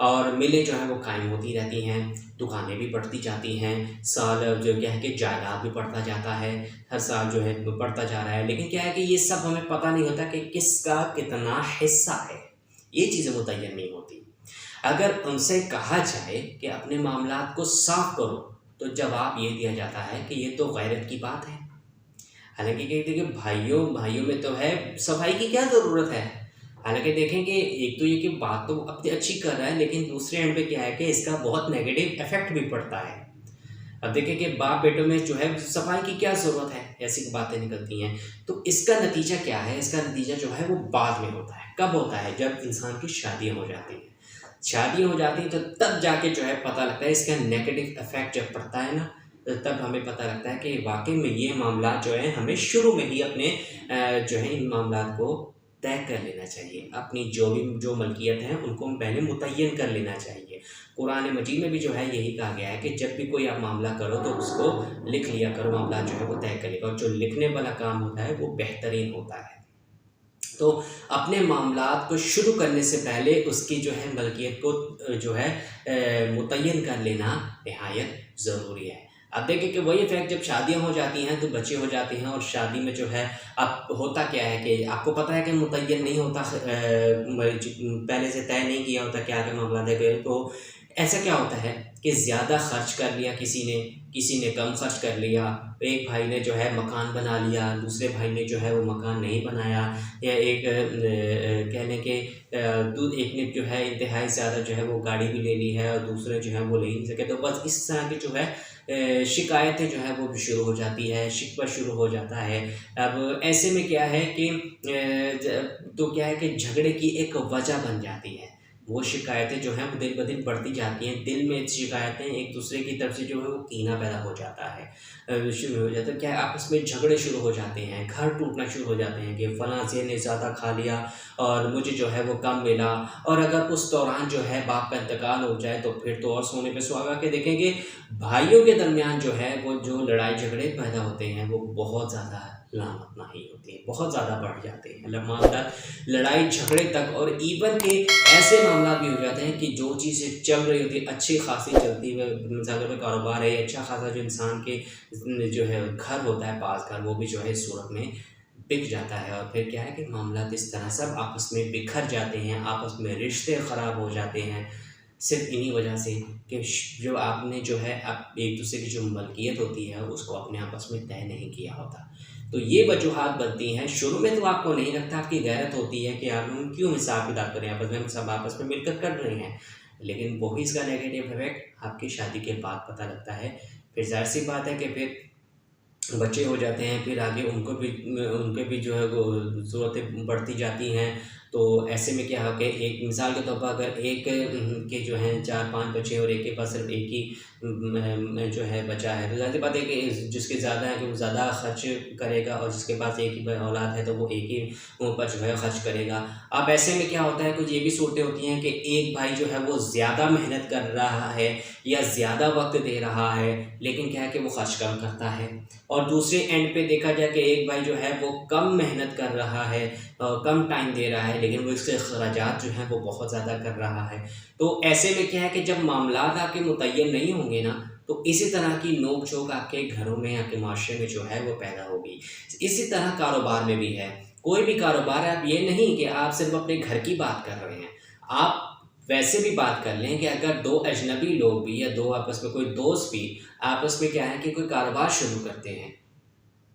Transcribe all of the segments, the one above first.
اور ملیں جو ہیں وہ قائم ہوتی رہتی ہیں، دکانیں بھی بڑھتی جاتی ہیں، سال جو کیا ہے کہ جائیداد بھی بڑھتا جاتا ہے، ہر سال جو ہے وہ بڑھتا جا رہا ہے، لیکن کیا ہے کہ یہ سب ہمیں پتہ نہیں ہوتا کہ کس کا کتنا حصہ ہے، یہ چیزیں متعین نہیں ہوتی۔ اگر ان سے کہا جائے کہ اپنے معاملات کو صاف کرو تو جواب یہ دیا جاتا ہے کہ یہ تو غیرت کی بات ہے۔ حالانکہ کہتے ہیں کہ بھائیوں میں تو ہے، صفائی کی کیا ضرورت ہے؟ حالانکہ دیکھیں کہ ایک تو یہ کہ بات تو اپنی اچھی کر رہا ہے، لیکن دوسرے اینڈ پہ کیا ہے کہ اس کا بہت نیگیٹو افیکٹ بھی پڑتا ہے۔ اب دیکھیں کہ باپ بیٹوں میں جو ہے صفائی کی کیا ضرورت ہے، ایسی باتیں نکلتی ہیں۔ تو اس کا نتیجہ کیا ہے؟ اس کا نتیجہ جو ہے وہ بعد میں ہوتا ہے۔ کب ہوتا ہے؟ جب انسان کی شادیاں ہو جاتی ہیں۔ شادیاں ہو جاتی ہیں تو تب جا کے جو ہے پتہ لگتا ہے، اس کا نیگیٹو افیکٹ جب پڑتا ہے نا، تب ہمیں پتہ لگتا ہے کہ واقعی میں یہ معاملات جو ہیں ہمیں شروع میں ہی اپنے جو ہے ان معاملات کو طے کر لینا چاہیے، اپنی جو ملکیت ہیں ان کو پہلے متعین کر لینا چاہیے۔ قرآن مجید میں بھی جو ہے یہی کہا گیا ہے کہ جب بھی کوئی آپ معاملہ کرو تو اس کو لکھ لیا کرو، معاملات جو ہے وہ طے کر لیا کرو، اور جو لکھنے والا کام ہوتا ہے وہ بہترین ہوتا ہے۔ تو اپنے معاملات کو شروع کرنے سے پہلے اس کی جو ہے ملکیت کو جو ہے متعین کر لینا نہایت ضروری ہے۔ اب دیکھیں کہ وہی فیکٹ جب شادیاں ہو جاتی ہیں تو بچے ہو جاتے ہیں، اور شادی میں جو ہے اب ہوتا کیا ہے کہ آپ کو پتہ ہے کہ متعین نہیں ہوتا، پہلے سے طے نہیں کیا ہوتا کیا معاملات ہے، تو ایسا کیا ہوتا ہے کہ زیادہ خرچ کر لیا کسی نے کم خرچ کر لیا، ایک بھائی نے جو ہے مکان بنا لیا، دوسرے بھائی نے جو ہے وہ مکان نہیں بنایا، یا ایک کہہ لیں کہ ایک نے جو ہے انتہائی زیادہ جو ہے وہ گاڑی بھی لے لی ہے اور دوسرے جو ہے وہ لے نہیں سکے، تو بس اس طرح کی جو ہے شکایتیں جو ہے وہ بھی شروع ہو جاتی ہے، شکوہ شروع ہو جاتا ہے۔ اب ایسے میں کیا ہے کہ تو کیا ہے کہ جھگڑے کی ایک وجہ بن جاتی ہے، وہ شکایتیں جو ہیں وہ دن بدن بڑھتی جاتی ہیں، دل میں شکایتیں ایک دوسرے کی طرف سے جو ہے وہ کینہ پیدا ہو جاتا ہے، شروع ہو جاتا ہے، کیا آپس میں جھگڑے شروع ہو جاتے ہیں، گھر ٹوٹنا شروع ہو جاتے ہیں کہ فلاں سے نے زیادہ کھا لیا اور مجھے جو ہے وہ کم ملا، اور اگر اس دوران جو ہے باپ کا انتقال ہو جائے تو پھر تو اور سونے پہ سہاگا کے دیکھیں گے بھائیوں کے درمیان جو ہے وہ جو لڑائی جھگڑے پیدا ہوتے ہیں وہ بہت زیادہ لامت نہیں ہوتی ہیں، بہت زیادہ بڑھ جاتے ہیں، معاملات لڑائی جھگڑے تک، اور ایون کے ایسے معاملات بھی ہو جاتے ہیں کہ جو چیزیں چل رہی ہوتی ہے اچھی خاصی چلتی ہے، مثال میں کاروبار ہے، اچھا خاصا جو انسان کے جو ہے گھر ہوتا ہے پاس گھر، وہ بھی جو ہے اس صورت میں بک جاتا ہے، اور پھر کیا ہے کہ معاملات اس طرح سب آپس میں بکھر جاتے ہیں، آپس میں رشتے خراب ہو جاتے ہیں، صرف انہی وجہ سے کہ جو آپ نے جو ہے ایک دوسرے کی جو ملکیت ہوتی ہے اس کو اپنے آپس میں طے نہیں کیا ہوتا۔ تو یہ وجوہات بنتی ہیں، شروع میں تو آپ کو نہیں لگتا، آپ کی غیرت ہوتی ہے کہ آپ کیوں حساب کتاب کریں، آپس میں ہم سب آپس میں مل کر رہے ہیں، لیکن وہی اس کا نیگیٹو افیکٹ آپ کی شادی کے بعد پتہ لگتا ہے۔ پھر ظاہر سی بات ہے کہ پھر بچے ہو جاتے ہیں، پھر آگے ان کے بھی جو ہے وہ ضرورتیں بڑھتی جاتی ہیں، تو ایسے میں کیا ہو کہ ایک مثال کے طور پر اگر ایک کے جو ہیں 4-5 بچے اور ایک کے پاس صرف ایک ہی جو ہے بچہ ہے، تو ظاہر سی بات ہے کہ جس کے زیادہ ہے کہ وہ زیادہ خرچ کرے گا، اور جس کے پاس ایک ہی اولاد ہے تو وہ ایک ہی پر جو ہے خرچ کرے گا۔ اب ایسے میں کیا ہوتا ہے، کچھ یہ بھی صورتیں ہوتی ہیں کہ ایک بھائی جو ہے وہ زیادہ محنت کر رہا ہے یا زیادہ وقت دے رہا ہے، لیکن کیا ہے کہ وہ خرچ کم کرتا ہے، اور دوسرے اینڈ پہ دیکھا جائے کہ ایک بھائی جو ہے وہ کم محنت کر رہا ہے، کم ٹائم دے رہا ہے، لیکن وہ اس کے اخراجات جو ہیں وہ بہت زیادہ کر رہا ہے۔ تو ایسے میں کیا ہے کہ جب معاملات آپ کے متعین نہیں ہوں گے نا، تو اسی طرح کی نوک جھوک آپ کے گھروں میں، آپ کے معاشرے میں جو ہے وہ پیدا ہوگی۔ اسی طرح کاروبار میں بھی ہے، کوئی بھی کاروبار ہے، آپ یہ نہیں کہ آپ صرف اپنے گھر کی بات کر رہے ہیں، آپ ویسے بھی بات کر لیں کہ اگر دو اجنبی لوگ بھی یا دو آپس میں کوئی دوست بھی آپس میں کیا ہے کہ کوئی کاروبار شروع کرتے ہیں،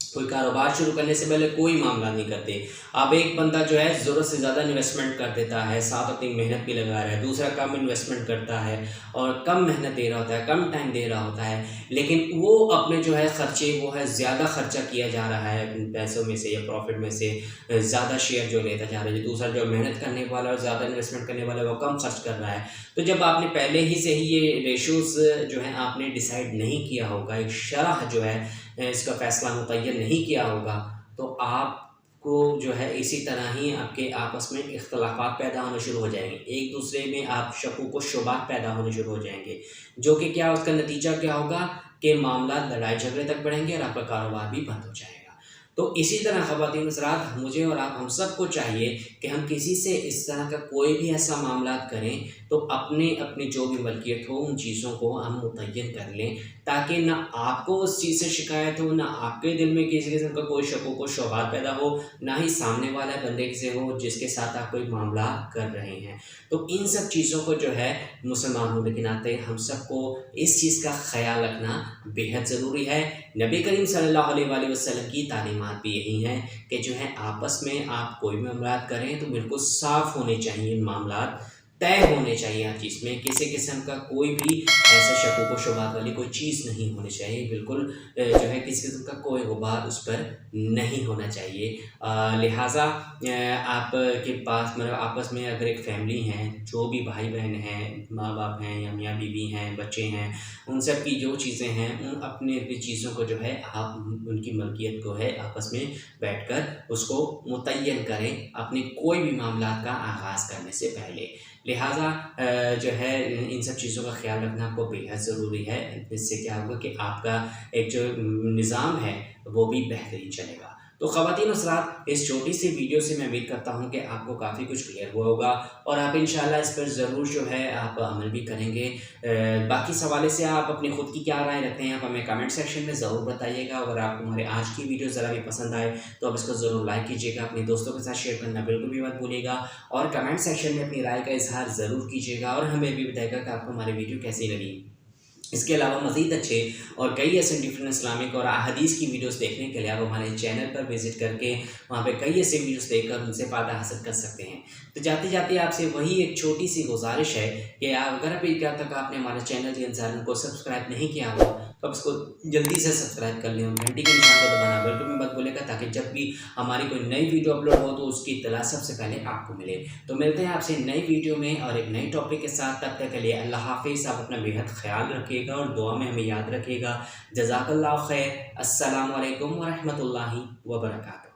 کوئی کاروبار شروع کرنے سے پہلے کوئی معاملہ نہیں کرتے، اب ایک بندہ جو ہے ضرورت سے زیادہ انویسٹمنٹ کر دیتا ہے، ساتھ اپنی محنت بھی لگا رہا ہے، دوسرا کم انویسٹمنٹ کرتا ہے اور کم محنت دے رہا ہوتا ہے، کم ٹائم دے رہا ہوتا ہے، لیکن وہ اپنے جو ہے خرچے وہ ہے زیادہ خرچہ کیا جا رہا ہے پیسوں میں سے یا پروفٹ میں سے، زیادہ شیئر جو لیتا جا رہا ہے، دوسرا جو محنت کرنے والا اور زیادہ انویسٹمنٹ کرنے والا ہے وہ کم خرچ کر رہا ہے۔ تو جب آپ نے پہلے ہی سے ہی یہ ریشوز جو ہیں آپ نے ڈیسائیڈ نہیں کیا ہوگا، ایک شرح جو ہے اس کا فیصلہ متعین نہیں کیا ہوگا، تو آپ کو جو ہے اسی طرح ہی آپ کے آپس میں اختلافات پیدا ہونے شروع ہو جائیں گے، ایک دوسرے میں آپ شکوک و شبہات پیدا ہونے شروع ہو جائیں گے، جو کہ کیا اس کا نتیجہ کیا ہوگا کہ معاملات لڑائی جھگڑے تک بڑھیں گے اور آپ کا کاروبار بھی بند ہو جائے گا۔ تو اسی طرح خواتین حضرات مجھے اور آپ ہم سب کو چاہیے کہ ہم کسی سے اس طرح کا کوئی بھی ایسا معاملات کریں تو اپنی جو بھی ملکیت ہو ان چیزوں کو ہم متعین کر لیں، تاکہ نہ آپ کو اس چیز سے شکایت ہو، نہ آپ کے دل میں کسی قسم کا کوئی شکوک و شبہات پیدا ہو، نہ ہی سامنے والا بندے سے ہو جس کے ساتھ آپ کوئی معاملہ کر رہے ہیں۔ تو ان سب چیزوں کو جو ہے مسلمان ہونے کے ناطے ہم سب کو اس چیز کا خیال رکھنا بے حد ضروری ہے۔ نبی کریم صلی اللہ علیہ وآلہ وسلم کی تعلیمات بھی یہی ہیں کہ جو ہے آپس میں آپ کوئی بھی معاملات کریں تو بالکل صاف ہونے چاہیے، معاملات طے ہونے چاہیے، ہر چیز میں کسی قسم کا کوئی بھی ایسا شکوک و شبہات والی کوئی چیز نہیں ہونی چاہیے، بالکل جو ہے کسی قسم کا کوئی غبار اس پر نہیں ہونا چاہیے۔ لہٰذا آپ کے پاس مطلب آپس میں اگر ایک فیملی ہیں، جو بھی بھائی بہن ہیں، ماں باپ ہیں یا میاں بیوی ہیں، بچے ہیں، ان سب کی جو چیزیں ہیں ان اپنی چیزوں کو جو ہے آپ ان کی ملکیت کو ہے آپس میں بیٹھ کر اس کو متعین کریں اپنی کوئی بھی معاملات کا آغاز کرنے سے پہلے۔ لہٰذا جو ہے ان سب چیزوں کا خیال رکھنا آپ کو بے حد ضروری ہے۔ اس سے کیا ہوگا کہ آپ کا ایک جو نظام ہے وہ بھی بہترین چلے گا۔ تو خواتین حضرات اس چھوٹی سی ویڈیو سے میں امید کرتا ہوں کہ آپ کو کافی کچھ کلیئر ہوا ہوگا اور آپ انشاءاللہ اس پر ضرور جو ہے آپ عمل بھی کریں گے۔ باقی اس حوالے سے آپ اپنی خود کی کیا رائے رکھتے ہیں آپ ہمیں کمنٹ سیکشن میں ضرور بتائیے گا۔ اگر آپ کو ہمارے آج کی ویڈیو ذرا بھی پسند آئے تو آپ اس کو ضرور لائک کیجیے گا، اپنے دوستوں کے ساتھ شیئر کرنا بالکل بھی مت بھولیے گا اور کمنٹ سیکشن میں اپنی رائے کا اظہار ضرور کیجیے گا اور ہمیں بھی بتائیے گا کہ آپ کو ہماری ویڈیو کیسی لگی۔ اس کے علاوہ مزید اچھے اور کئی ایسے ڈفرینٹ اسلامک اور احادیث کی ویڈیوز دیکھنے کے لیے آپ ہمارے چینل پر وزٹ کر کے وہاں پہ کئی ایسے ویڈیوز دیکھ کر ان سے فائدہ حاصل کر سکتے ہیں۔ تو جاتے جاتے آپ سے وہی ایک چھوٹی سی گزارش ہے کہ اگر ابھی تک آپ نے ہمارے چینل کے انسان کو سبسکرائب نہیں کیا ہو تو آپ اس کو جلدی سے سبسکرائب کر لیں اور گھنٹی کے نشان کو دبانا بالکل بھی مت بھولے گا، تاکہ جب بھی ہماری کوئی نئی ویڈیو اپلوڈ ہو تو اس کی اطلاع سب سے پہلے آپ کو ملے۔ تو ملتے ہیں آپ سے نئی ویڈیو میں اور ایک نئی ٹاپک کے ساتھ، تب تک کے لیے اللہ حافظ۔ آپ اپنا بے حد خیال رکھیے گا اور دعا میں ہمیں یاد رکھیے گا۔ جزاک اللہ خیر۔ السلام علیکم ورحمۃ اللہ وبرکاتہ۔